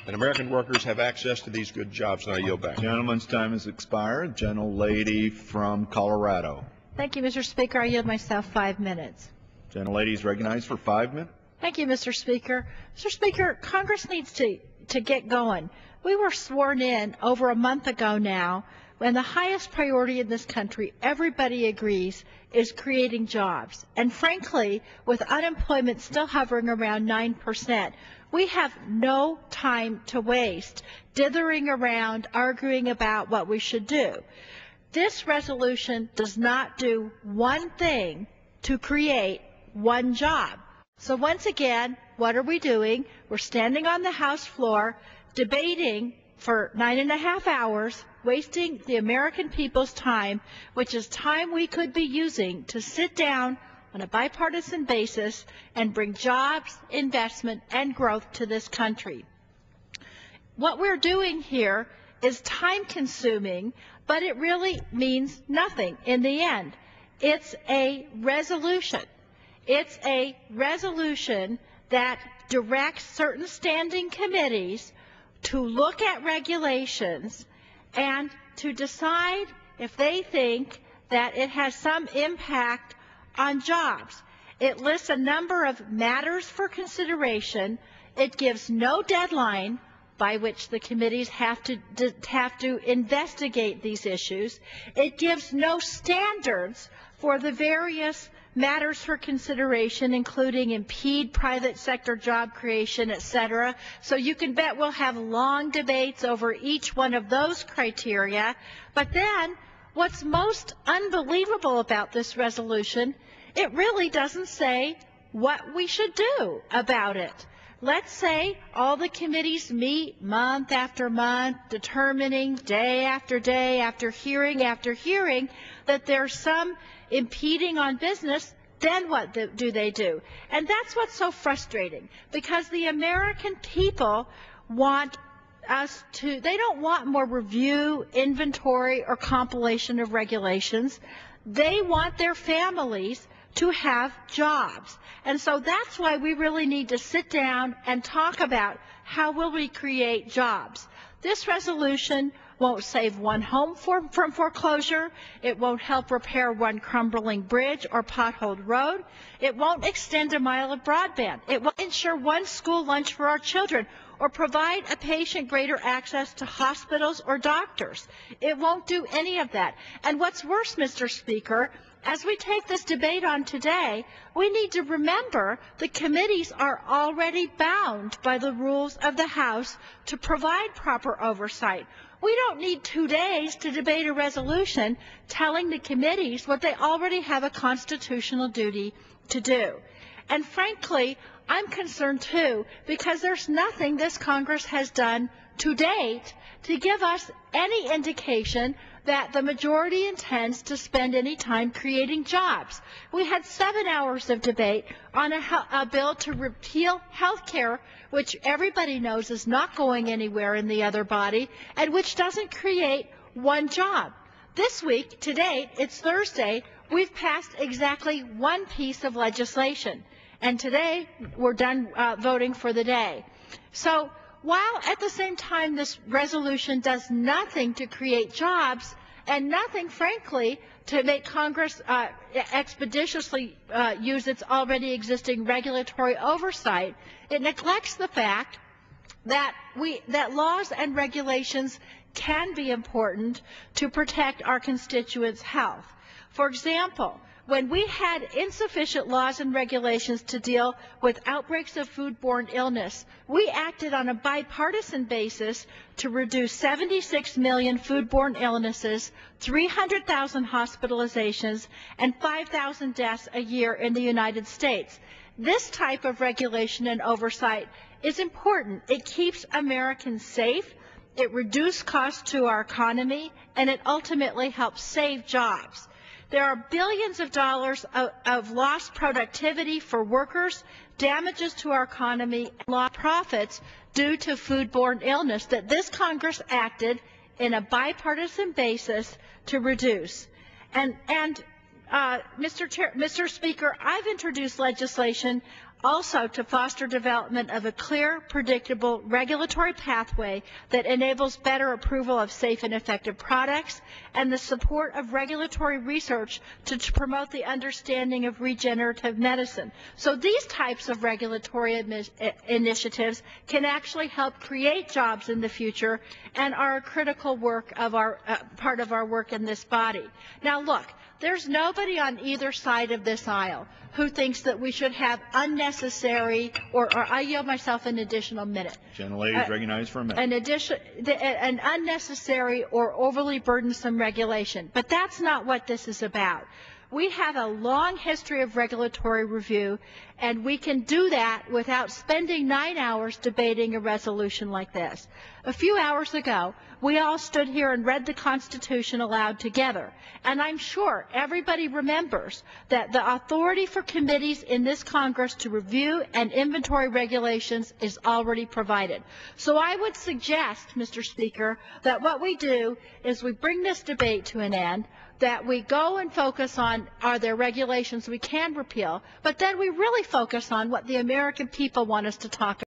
and American workers have access to these good jobs. And I yield back. Gentleman's time has expired. Gentlelady from Colorado. Thank you, Mr. Speaker. I yield myself 5 minutes. Gentlelady is recognized for 5 minutes. Thank you, Mr. Speaker. Mr. Speaker, Congress needs to get going. We were sworn in over a month ago now, when the highest priority in this country, everybody agrees, is creating jobs. And frankly, with unemployment still hovering around 9%, we have no time to waste dithering around, arguing about what we should do. This resolution does not do one thing to create one job. So once again, what are we doing? We're standing on the House floor, debating for 9.5 hours, wasting the American people's time, which is time we could be using to sit down on a bipartisan basis and bring jobs, investment, and growth to this country. What we're doing here is time-consuming, but it really means nothing in the end. It's a resolution. It's a resolution that directs certain standing committees to look at regulations and to decide if they think that it has some impact on jobs. It lists a number of matters for consideration. It gives no deadline by which the committees have to investigate these issues. It gives no standards for the various matters for consideration, including impede private sector job creation, etc. So you can bet we'll have long debates over each one of those criteria. But then, what's most unbelievable about this resolution, it really doesn't say what we should do about it. Let's say all the committees meet month after month, determining day after day after hearing that there's some impeding on business. Then what do they do? And that's what's so frustrating, because the American people want us to, they don't want more review, inventory, or compilation of regulations. They want their families to have jobs. And so that's why we really need to sit down and talk about how will we create jobs. This resolution won't save one home from foreclosure. It won't help repair one crumbling bridge or potholed road. It won't extend a mile of broadband. It won't ensure one school lunch for our children or provide a patient greater access to hospitals or doctors. It won't do any of that. And what's worse, Mr. Speaker, as we take this debate on today, we need to remember the committees are already bound by the rules of the House to provide proper oversight. We don't need 2 days to debate a resolution telling the committees what they already have a constitutional duty to do. And frankly, I'm concerned too, because there's nothing this Congress has done to date to give us any indication that the majority intends to spend any time creating jobs. We had 7 hours of debate on a bill to repeal health care, which everybody knows is not going anywhere in the other body, and which doesn't create one job. This week, to date, it's Thursday, we've passed exactly one piece of legislation. And today, we're done voting for the day. So while at the same time this resolution does nothing to create jobs and nothing, frankly, to make Congress expeditiously use its already existing regulatory oversight, it neglects the fact that laws and regulations can be important to protect our constituents' health. For example, when we had insufficient laws and regulations to deal with outbreaks of foodborne illness, we acted on a bipartisan basis to reduce 76 million foodborne illnesses, 300,000 hospitalizations, and 5,000 deaths a year in the United States. This type of regulation and oversight is important. It keeps Americans safe, it reduces costs to our economy, and it ultimately helps save jobs. There are billions of dollars of lost productivity for workers, damages to our economy, and lost profits due to foodborne illness that this Congress acted in a bipartisan basis to reduce. And Mr. Speaker, I've introduced legislation Also, to foster development of a clear, predictable regulatory pathway that enables better approval of safe and effective products, and the support of regulatory research to promote the understanding of regenerative medicine. So these types of regulatory initiatives can actually help create jobs in the future and are a critical work of our part of our work in this body. Now look, there's nobody on either side of this aisle who thinks that we should have unnecessary, or I yield myself an additional minute. Gentlelady is recognized for a minute. An unnecessary or overly burdensome regulation. But that's not what this is about. We have a long history of regulatory review, and we can do that without spending 9 hours debating a resolution like this. A few hours ago, we all stood here and read the Constitution aloud together, and I'm sure everybody remembers that the authority for committees in this Congress to review and inventory regulations is already provided. So I would suggest, Mr. Speaker, that what we do is we bring this debate to an end, that we go and focus on, are there regulations we can repeal, but then we really focus on what the American people want us to talk about.